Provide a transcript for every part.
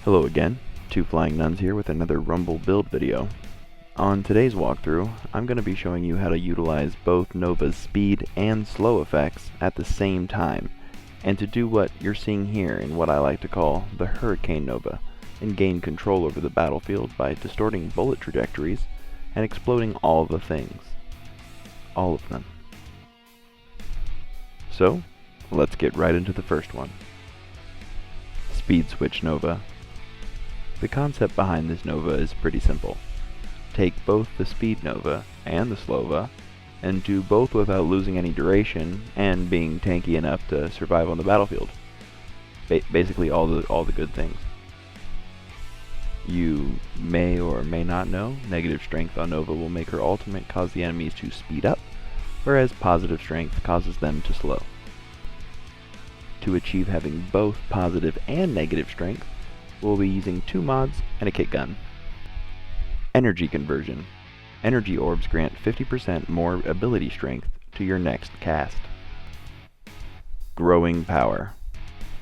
Hello again, Two Flying Nuns here with another Rumble build video. On today's walkthrough, I'm going to be showing you how to utilize both Nova's speed and slow effects at the same time, and to do what you're seeing here in what I like to call the Hurricane Nova, and gain control over the battlefield by distorting bullet trajectories and exploding all the things. All of them. So, let's get right into the first one. Speed Switch Nova. The concept behind this Nova is pretty simple. Take both the Speed Nova and the Slova, and do both without losing any duration and being tanky enough to survive on the battlefield. Basically all the good things. You may or may not know, negative strength on Nova will make her ultimate cause the enemies to speed up, whereas positive strength causes them to slow. To achieve having both positive and negative strength, we'll be using two mods and a kit gun. Energy Conversion. Energy orbs grant 50% more ability strength to your next cast. Growing Power.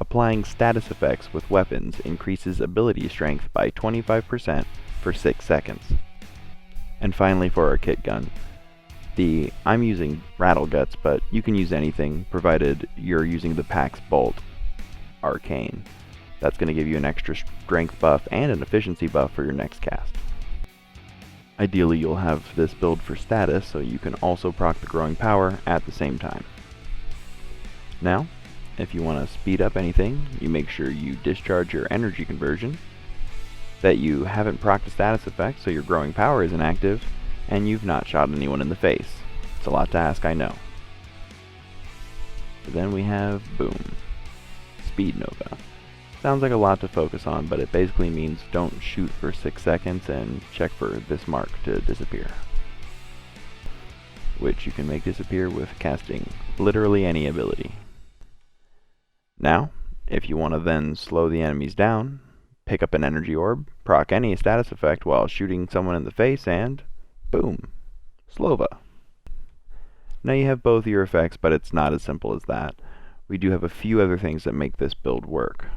Applying status effects with weapons increases ability strength by 25% for 6 seconds. And finally, for our kit gun, I'm using Rattle Guts, but you can use anything provided you're using the Pax Bolt Arcane. That's going to give you an extra strength buff and an efficiency buff for your next cast. Ideally, you'll have this build for status, so you can also proc the Growing Power at the same time. Now, if you want to speed up anything, you make sure you discharge your Energy Conversion, that you haven't procced the status effect so your Growing Power isn't active, and you've not shot anyone in the face. It's a lot to ask, I know. But then we have, boom, Speed Nova. Sounds like a lot to focus on, but it basically means don't shoot for 6 seconds and check for this mark to disappear, which you can make disappear with casting literally any ability. Now, if you want to then slow the enemies down, pick up an energy orb, proc any status effect while shooting someone in the face, and boom, Slova. Now you have both your effects, but it's not as simple as that. We do have a few other things that make this build work.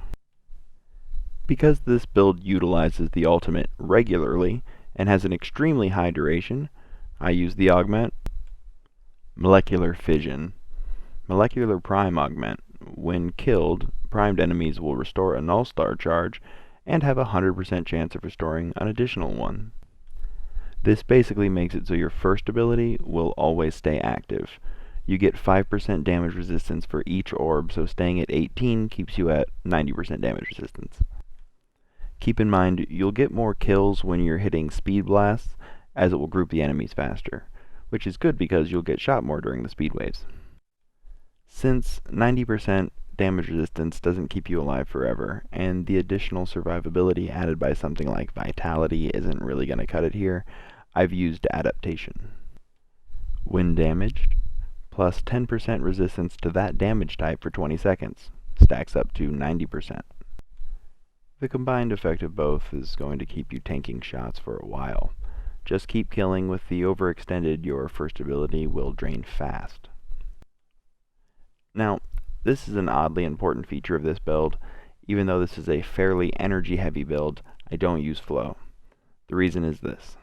Because this build utilizes the ultimate regularly and has an extremely high duration, I use the augment Molecular Fission. Molecular Prime Augment. When killed, primed enemies will restore a null star charge and have a 100% chance of restoring an additional one. This basically makes it so your first ability will always stay active. You get 5% damage resistance for each orb, so staying at 18 keeps you at 90% damage resistance. Keep in mind, you'll get more kills when you're hitting speed blasts, as it will group the enemies faster, which is good because you'll get shot more during the speed waves. Since 90% damage resistance doesn't keep you alive forever, and the additional survivability added by something like Vitality isn't really going to cut it here, I've used Adaptation. When damaged, plus 10% resistance to that damage type for 20 seconds, stacks up to 90%. The combined effect of both is going to keep you tanking shots for a while. Just keep killing with the overextended, your first ability will drain fast. Now, this is an oddly important feature of this build. Even though this is a fairly energy-heavy build, I don't use flow. The reason is this.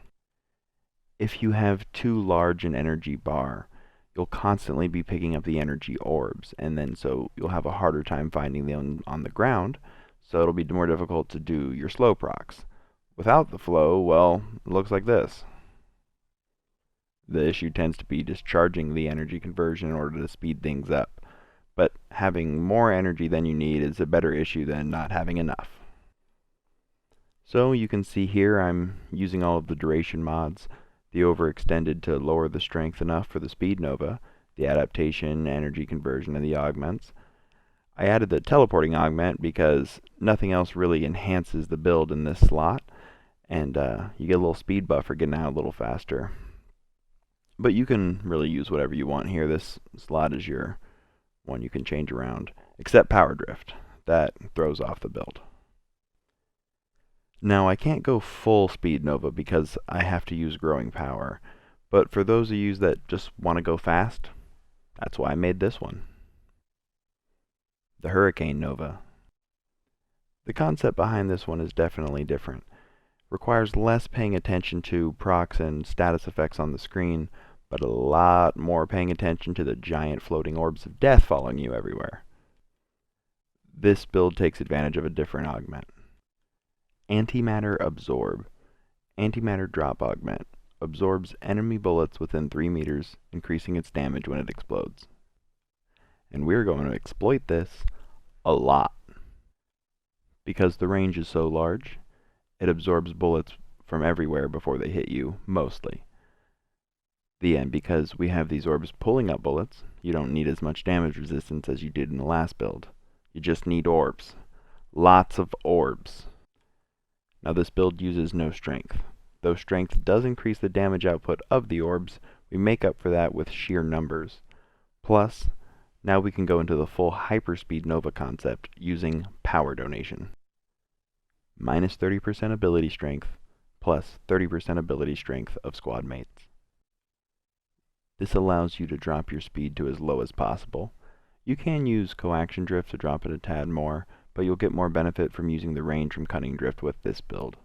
If you have too large an energy bar, you'll constantly be picking up the energy orbs, and then so you'll have a harder time finding them on the ground, so it'll be more difficult to do your slow procs. Without the flow, well, it looks like this. The issue tends to be discharging the energy conversion in order to speed things up. But having more energy than you need is a better issue than not having enough. So you can see here I'm using all of the duration mods, the overextended to lower the strength enough for the Speed Nova, the adaptation, energy conversion, and the augments. I added the teleporting augment because nothing else really enhances the build in this slot, and you get a little speed buff for getting out a little faster. But you can really use whatever you want here. This slot is your one you can change around, except Power Drift. That throws off the build. Now I can't go full Speed Nova because I have to use Growing Power, but for those of you that just want to go fast, that's why I made this one. The Hurricane Nova. The concept behind this one is definitely different. Requires less paying attention to procs and status effects on the screen, but a lot more paying attention to the giant floating orbs of death following you everywhere. This build takes advantage of a different augment. Antimatter Absorb. Antimatter Drop Augment. Absorbs enemy bullets within 3 meters, increasing its damage when it explodes. And we're going to exploit this a lot. Because the range is so large, it absorbs bullets from everywhere before they hit you, mostly. Because we have these orbs pulling up bullets, you don't need as much damage resistance as you did in the last build. You just need orbs. Lots of orbs. Now this build uses no strength. Though strength does increase the damage output of the orbs, we make up for that with sheer numbers. Plus, now we can go into the full hyperspeed Nova concept using power donation. Minus 30% ability strength, plus 30% ability strength of squad mates. This allows you to drop your speed to as low as possible. You can use coaction drift to drop it a tad more, but you'll get more benefit from using the range from cunning drift with this build.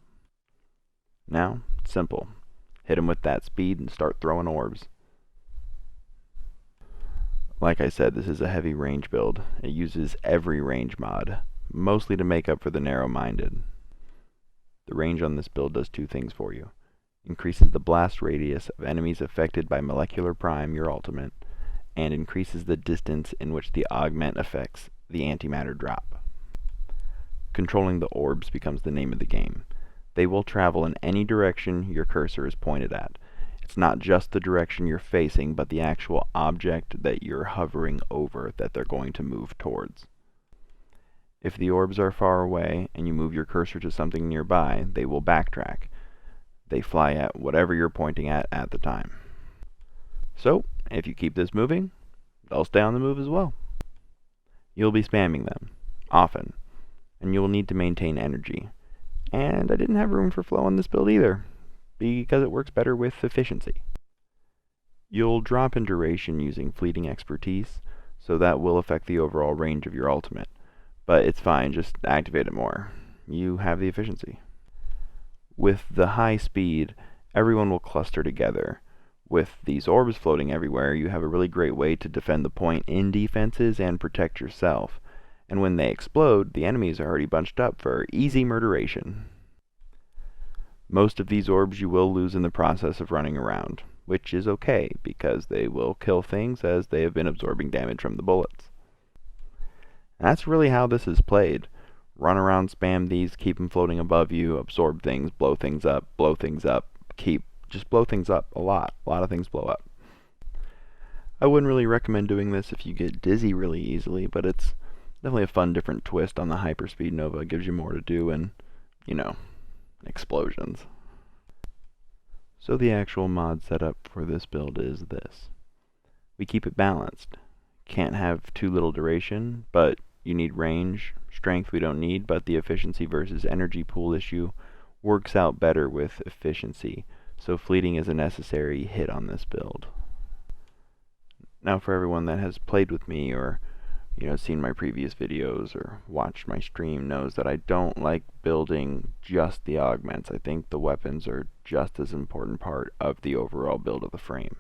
Now, simple. Hit him with that speed and start throwing orbs. Like I said, this is a heavy range build. It uses every range mod, mostly to make up for the narrow-minded. The range on this build does 2 things for you. Increases the blast radius of enemies affected by Molecular Prime, your ultimate, and increases the distance in which the augment affects the antimatter drop. Controlling the orbs becomes the name of the game. They will travel in any direction your cursor is pointed at. It's not just the direction you're facing, but the actual object that you're hovering over that they're going to move towards. If the orbs are far away and you move your cursor to something nearby, they will backtrack. They fly at whatever you're pointing at the time. So, if you keep this moving, they'll stay on the move as well. You'll be spamming them, often, and you will need to maintain energy. And I didn't have room for flow on this build either, because it works better with efficiency. You'll drop in duration using fleeting expertise, so that will affect the overall range of your ultimate. But it's fine, just activate it more. You have the efficiency. With the high speed, everyone will cluster together. With these orbs floating everywhere, you have a really great way to defend the point in defenses and protect yourself. And when they explode, the enemies are already bunched up for easy murderation. Most of these orbs you will lose in the process of running around, which is okay, because they will kill things as they have been absorbing damage from the bullets. And that's really how this is played. Run around, spam these, keep them floating above you, absorb things, blow things up, just blow things up a lot. A lot of things blow up. I wouldn't really recommend doing this if you get dizzy really easily, but it's definitely a fun, different twist on the hyperspeed Nova. It gives you more to do and, explosions. So the actual mod setup for this build is this. We keep it balanced. Can't have too little duration, but you need range. Strength we don't need, but the efficiency versus energy pool issue works out better with efficiency, so fleeting is a necessary hit on this build. Now for everyone that has played with me or seen my previous videos or watched my stream knows that I don't like building just the augments. I think the weapons are just as important part of the overall build of the frame.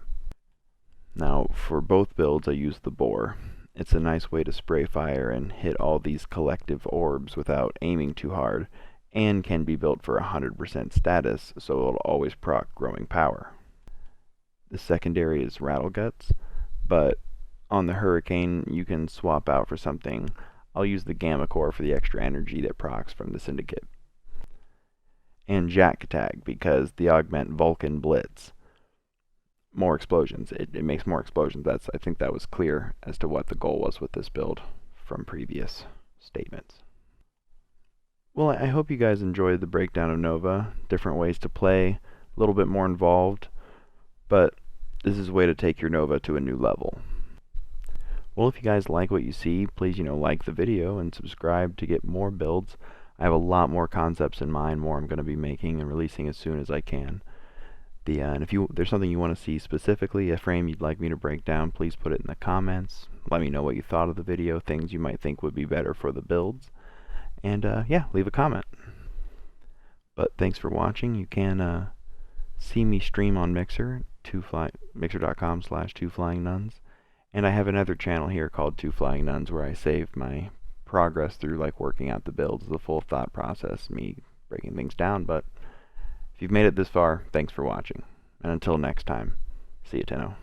Now for both builds I use the bore. It's a nice way to spray fire and hit all these collective orbs without aiming too hard, and can be built for 100% status, so it'll always proc growing power. The secondary is Rattle Guts, but on the Hurricane you can swap out for something. I'll use the Gamma Core for the extra energy that procs from the Syndicate. And Jack Tag, because the augment Vulcan Blitz. More explosions. It makes more explosions. I think that was clear as to what the goal was with this build from previous statements. Well, I hope you guys enjoyed the breakdown of Nova. Different ways to play, a little bit more involved, but this is a way to take your Nova to a new level. Well, if you guys like what you see, please, like the video and subscribe to get more builds. I have a lot more concepts in mind, more I'm going to be making and releasing as soon as I can. And if there's something you want to see specifically, a frame you'd like me to break down, please put it in the comments. Let me know what you thought of the video, things you might think would be better for the builds. And yeah, leave a comment. But thanks for watching. You can see me stream on Mixer, mixer.com/twoflyingnuns. And I have another channel here called Two Flying Nuns where I save my progress through like working out the builds, the full thought process, me breaking things down. But if you've made it this far, thanks for watching. And until next time, see you, Tenno.